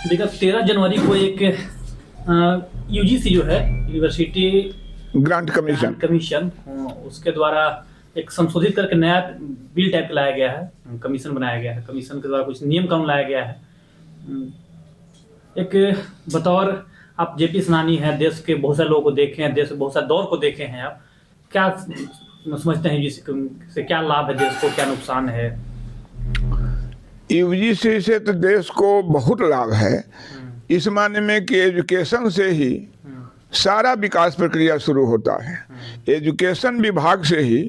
देखा 13 जनवरी को एक यूजीसी जो है, यूनिवर्सिटी ग्रांट कमीशन, उसके द्वारा एक संशोधित करके नया बिल टाइप लाया गया है, कमीशन बनाया गया है। कमीशन के द्वारा कुछ नियम कानून लाया गया है। एक बतौर आप जेपी सेनानी हैं, देश के बहुत सारे लोगों को देखे हैं, देश के बहुत सारे दौर को देखे हैं, आप क्या समझते हैं यूजीसी से क्या लाभ है देश को, क्या नुकसान है? यूजीसी से तो देश को बहुत लाभ है, इस मायने में कि एजुकेशन से ही सारा विकास प्रक्रिया शुरू होता है। एजुकेशन विभाग से ही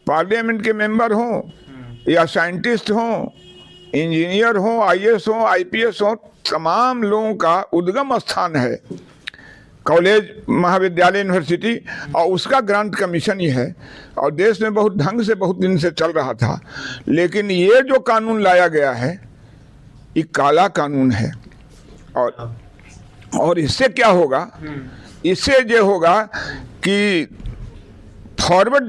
पार्लियामेंट के मेंबर हों या साइंटिस्ट हों, इंजीनियर हों, आईएएस हों, आईपीएस हों, तमाम लोगों का उद्गम स्थान है कॉलेज, महाविद्यालय, यूनिवर्सिटी, और उसका ग्रांट कमीशन ही है। और देश में बहुत ढंग से बहुत दिन से चल रहा था, लेकिन ये जो कानून लाया गया है ये काला कानून है। और इससे क्या होगा? इससे ये होगा कि फॉरवर्ड,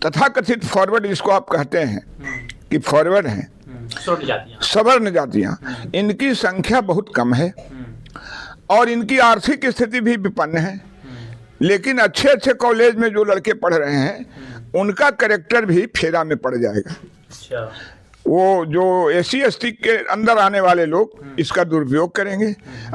तथाकथित फॉरवर्ड जिसको आप कहते हैं कि फॉरवर्ड हैं, सवर्ण जातियां, इनकी संख्या बहुत कम है और इनकी आर्थिक स्थिति भी विपन्न है। लेकिन अच्छे अच्छे कॉलेज में जो लड़के पढ़ रहे हैं उनका कैरेक्टर भी फेरा में पड़ जाएगा। अच्छा। वो जो एससी एसटी के अंदर आने वाले लोग इसका दुरुपयोग करेंगे।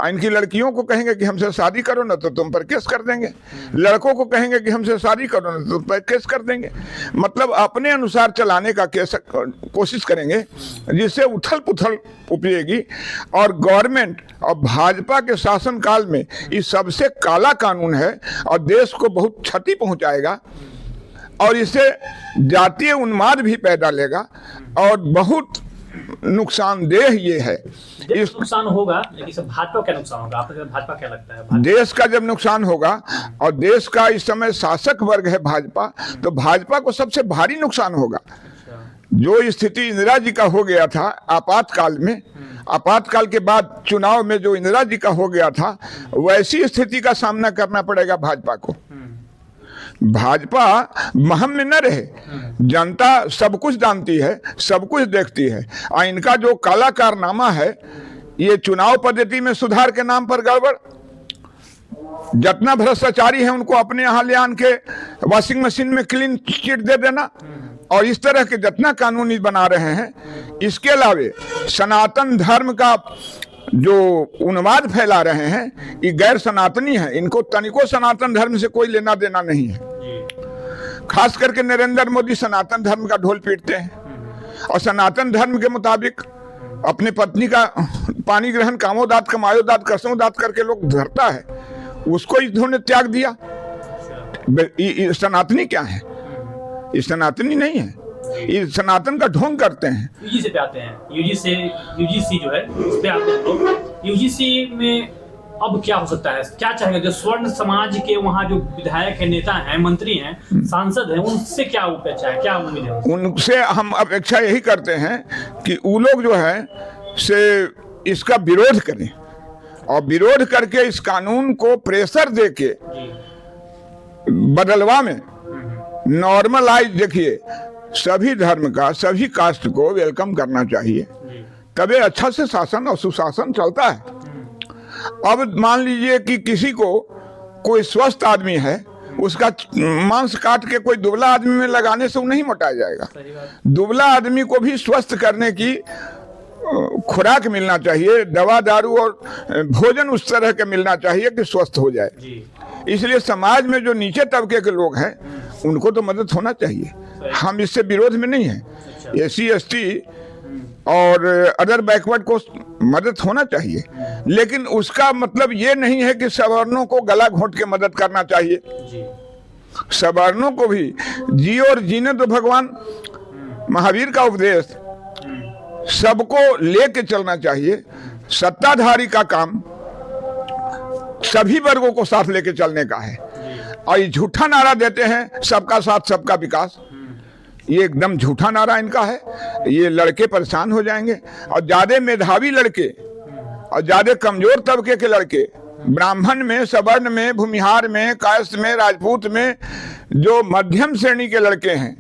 इनकी लड़कियों को कहेंगे कि हमसे शादी करो ना तो तुम पर केस कर देंगे, लड़कों को कहेंगे कि हमसे शादी करो ना तो तुम पर केस कर देंगे। मतलब अपने अनुसार चलाने का कोशिश करेंगे, जिससे उथल पुथल उपजेगी। और गवर्नमेंट और भाजपा के शासनकाल में ये सबसे काला कानून है और देश को बहुत क्षति पहुंचाएगा और इससे जातीय उन्माद भी पैदा लेगा और बहुत नुकसानदेह ये है। इस नुकसान होगा, लेकिन भाजपा क्या नुकसान होगा? आपको भाजपा क्या लगता है? देश का जब नुकसान होगा और देश का इस समय शासक वर्ग है भाजपा, तो भाजपा को सबसे भारी नुकसान होगा। जो स्थिति इंदिरा जी का हो गया था आपातकाल में, आपातकाल के बाद चुनाव में जो इंदिरा जी का हो गया था, वैसी स्थिति का सामना करना पड़ेगा भाजपा को। भाजपा महम में न रहे, जनता सब कुछ जानती है, सब कुछ देखती है। और इनका जो काला कारनामा है, ये चुनाव पद्धति में सुधार के नाम पर गड़बड़, जितना भ्रष्टाचारी है उनको अपने यहाँ ले आन के वॉशिंग मशीन में क्लीन चिट दे देना, और इस तरह के जितना कानूनी बना रहे हैं। इसके अलावे सनातन धर्म का जो उन्माद फैला रहे हैं, ये गैर सनातनी है, इनको तनिको सनातन धर्म से कोई लेना देना नहीं है। खास करके नरेंद्र मोदी सनातन धर्म का ढोल पीटते हैं और सनातन धर्म के मुताबिक अपने पत्नी का पानी ग्रहण कामोदात कमायोदात कसमोदात करके लोग धरता है, उसको इन्होंने त्याग दिया। सनातनी क्या है? ये सनातनी नहीं है, ये सनातन का ढोंग करते हैं। यूजीसी पे आते हैं, यूजीसी जो है इस पे आते हैं लोग। यूजीसी में अब क्या हो सकता है, क्या चाहेंगे? जो स्वर्ण समाज के वहाँ जो विधायक है, नेता हैं, मंत्री हैं, सांसद हैं, उनसे क्या अपेक्षा है, क्या उम्मीद है? उनसे हम अपेक्षा यही करते हैं कि वो लोग जो है से इसका विरोध करें और विरोध करके इस कानून को प्रेशर देके बदलवा में नॉर्मलाइज, देखिए सभी धर्म का, सभी कास्ट को वेलकम करना चाहिए, तभी अच्छा से शासन और सुशासन चलता है। अब मान लीजिए कि किसी को, कोई स्वस्थ आदमी है, उसका मांस काट के कोई दुबला आदमी में लगाने से वो नहीं मोटाया जाएगा। दुबला आदमी को भी स्वस्थ करने की खुराक मिलना चाहिए, दवा दारू और भोजन उस तरह के मिलना चाहिए कि स्वस्थ हो जाए। इसलिए समाज में जो नीचे तबके के लोग हैं उनको तो मदद होना चाहिए, हम इससे विरोध में नहीं हैं। एससी एसटी और अदर बैकवर्ड को मदद होना चाहिए, लेकिन उसका मतलब ये नहीं है कि सवर्णों को गला घोंट के मदद करना चाहिए। सवर्णों को भी जियो और जीने तो भगवान महावीर का उपदेश, सबको लेके चलना चाहिए। सत्ताधारी का काम सभी वर्गों को साथ लेके चलने का है, और ये झूठा नारा देते हैं सबका साथ सबका विकास, ये एकदम झूठा नारा इनका है। ये लड़के परेशान हो जाएंगे, और ज्यादा मेधावी लड़के और ज्यादा कमजोर तबके के लड़के, ब्राह्मण में, सवर्ण में, भूमिहार में, कायस्थ में, राजपूत में, जो मध्यम श्रेणी के लड़के हैं,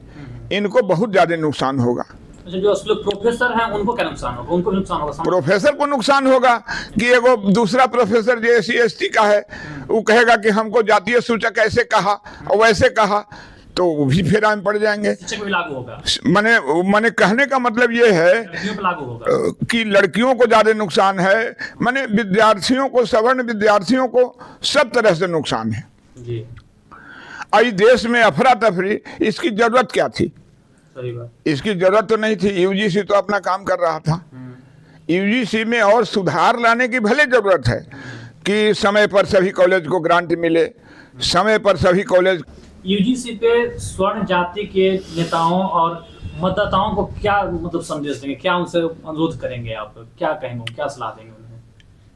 इनको बहुत ज्यादा नुकसान होगा। अच्छा, जो असली प्रोफेसर हैं उनको क्या नुकसान होगा? उनको भी नुकसान होगा? प्रोफेसर को नुकसान होगा कि एगो दूसरा प्रोफेसर जो SC/ST का है वो कहेगा कि हमको जातीय सूचक ऐसे कहा और वैसे कहा, तो वो भी फेरा में पड़ जाएंगे। शिक्षक भी लागू होगा? मैंने कहने का मतलब ये है लड़कियों पर लागू होगा कि लड़कियों को ज्यादा नुकसान है, माने विद्यार्थियों को, सवर्ण विद्यार्थियों को सब तरह से नुकसान है जी। आई देश में अफरा तफरी, इसकी जरूरत क्या थी? सही बात। इसकी जरूरत तो नहीं थी। UGC तो अपना काम कर रहा था। UGC में और सुधार लाने की भले जरूरत है कि समय पर सभी कॉलेज को ग्रांट मिले, समय पर सभी कॉलेज। UGC पे स्वर्ण जाति के नेताओं और मतदाताओं को क्या मतलब संदेश देंगे? क्या उनसे अनुरोध करेंगे आप? क्या कहेंगे? क्या सलाह देंगे उन्हें?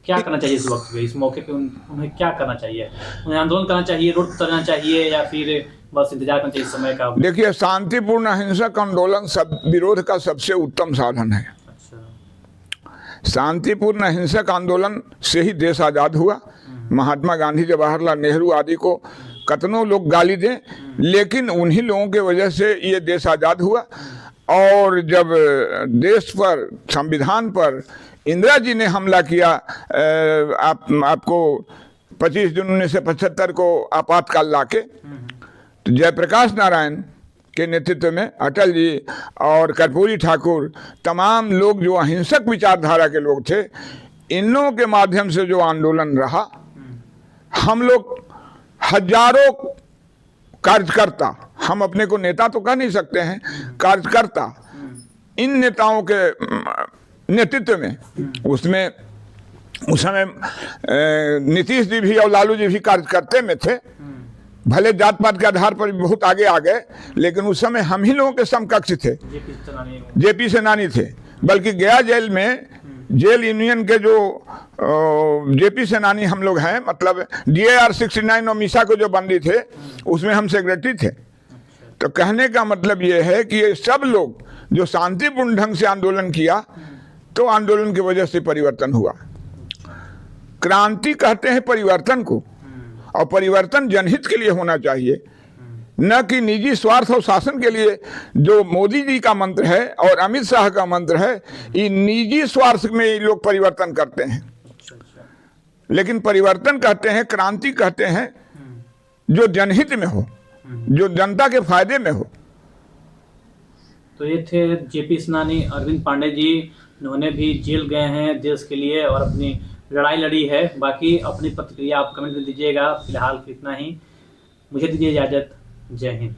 क्या करना चाहिए इस वक्त पे, इस मौके पे उन्हें क्या करना चाहिए? उन्हें आंदोलन करना चाहिए, रोड उतरना चाहिए, या फिर बस इंतजार करना चाहिए समय का? देखिए, शांतिपूर्ण अहिंसक आंदोलन सब विरोध का सबसे उत्तम साधन है। अच्छा। शांतिपूर्ण अहिंसक आंदोलन से ही देश आजाद हुआ। महात्मा गांधी, जवाहरलाल नेहरू आदि को कतनों लोग गाली दें, लेकिन उन्हीं लोगों के वजह से ये देश आजाद हुआ। और जब देश पर, संविधान पर इंदिरा जी ने हमला किया, आपको 25 जून 1975 को आपातकाल लाके, तो जयप्रकाश नारायण के नेतृत्व में अटल जी और कर्पूरी ठाकुर, तमाम लोग जो अहिंसक विचारधारा के लोग थे, इन लोगों के माध्यम से जो आंदोलन रहा, हम लोग हजारों कार्यकर्ता, हम अपने को नेता तो कह नहीं सकते हैं, कार्यकर्ता, इन नेताओं के नेतृत्व में, उसमें उस समय नीतीश जी भी और लालू जी भी कार्यकर्ते में थे। भले जात पात के आधार पर बहुत आगे आ गए, लेकिन उस समय हम ही लोगों के समकक्ष थे। JP सेनानी थे। बल्कि गया जेल में, जेल यूनियन के जो JP सेनानी हम लोग हैं, मतलब DAR 69 और मीसा को जो बंदी थे, उसमें हम सेक्रेटरी थे। तो कहने का मतलब ये है कि ये सब लोग जो शांतिपूर्ण ढंग से आंदोलन किया, तो आंदोलन की वजह से परिवर्तन हुआ। क्रांति कहते हैं परिवर्तन को, और परिवर्तन जनहित के लिए होना चाहिए, न कि निजी स्वार्थ और शासन के लिए। जो मोदी जी का मंत्र है और अमित शाह का मंत्र है, ये निजी स्वार्थ में ये लोग परिवर्तन करते हैं। लेकिन परिवर्तन कहते हैं, क्रांति कहते हैं जो जनहित में हो, जो जनता के फायदे में हो। तो ये थे JP सेनानी अरविंद पांडे जी। उन्होंने भी जेल गए हैं देश के लिए और अपनी लड़ाई लड़ी है। बाकी अपनी प्रतिक्रिया आप कमेंट में दीजिएगा। फिलहाल इतना ही, मुझे दीजिए इजाजत। जय हिंद।